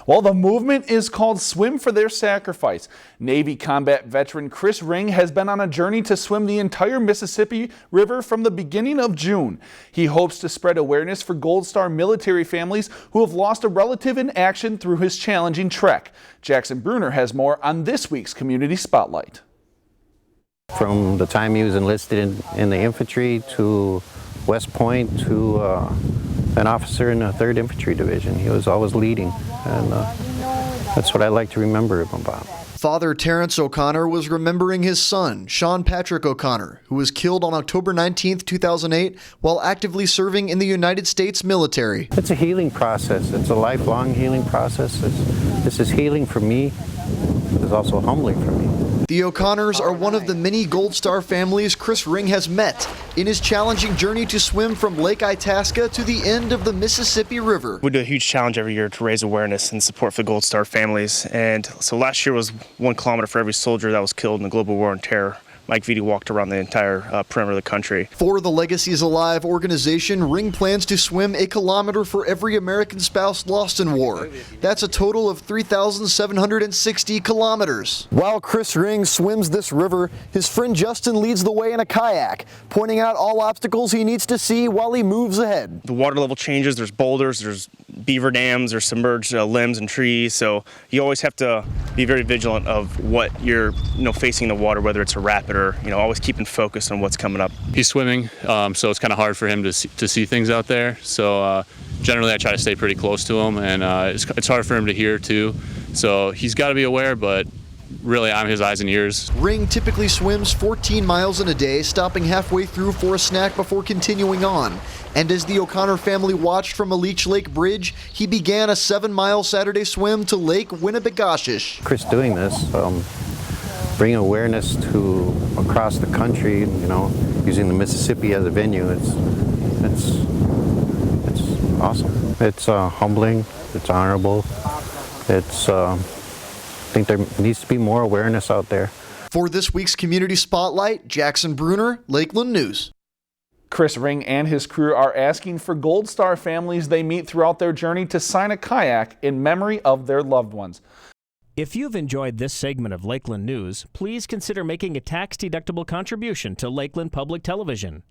Well, the movement is called Swim for Their Sacrifice. Navy combat veteran Chris Ring has been on a journey to swim the entire Mississippi River from the beginning of June. He hopes to spread awareness for Gold Star military families who have lost a relative in action through his challenging trek. Jackson Bruner has more on this week's Community Spotlight. From the time he was enlisted in the infantry to West Point to an officer in the 3rd Infantry Division, he was always leading, and that's what I like to remember him about. Father Terrence O'Connor was remembering his son, Sean Patrick O'Connor, who was killed on October 19, 2008, while actively serving in the United States military. It's a healing process. It's a lifelong healing process. This is healing for me. It's also humbling for me. The O'Connors are one of the many Gold Star families Chris Ring has met in his challenging journey to swim from Lake Itasca to the end of the Mississippi River. We do a huge challenge every year to raise awareness and support for the Gold Star families. And so last year was 1 kilometer for every soldier that was killed in the global war on terror. Mike Vitti walked around the entire perimeter of the country. For the Legacies Alive organization, Ring plans to swim 1 kilometer for every American spouse lost in war. That's a total of 3,760 kilometers. While Chris Ring swims this river, his friend Justin leads the way in a kayak, pointing out all obstacles he needs to see while he moves ahead. The water level changes, there's boulders, there's beaver dams, there's submerged limbs and trees, so you always have to be very vigilant of what you're facing the water, whether it's a rapid or always keeping focused on what's coming up. He's swimming, so it's kind of hard for him to see things out there, so generally I try to stay pretty close to him, and it's hard for him to hear too, so he's got to be aware, but really I'm his eyes and ears. Ring typically swims 14 miles in a day, stopping halfway through for a snack before continuing on. And as the O'Connor family watched from a Leech Lake bridge, he began a 7-mile Saturday swim to Lake Winnebegoshish. Chris doing this, bringing awareness to across the country, using the Mississippi as a venue, it's awesome. It's humbling, it's honorable, I think there needs to be more awareness out there. For this week's Community Spotlight, Jackson Bruner, Lakeland News. Chris Ring and his crew are asking for Gold Star families they meet throughout their journey to sign a kayak in memory of their loved ones. If you've enjoyed this segment of Lakeland News, please consider making a tax-deductible contribution to Lakeland Public Television.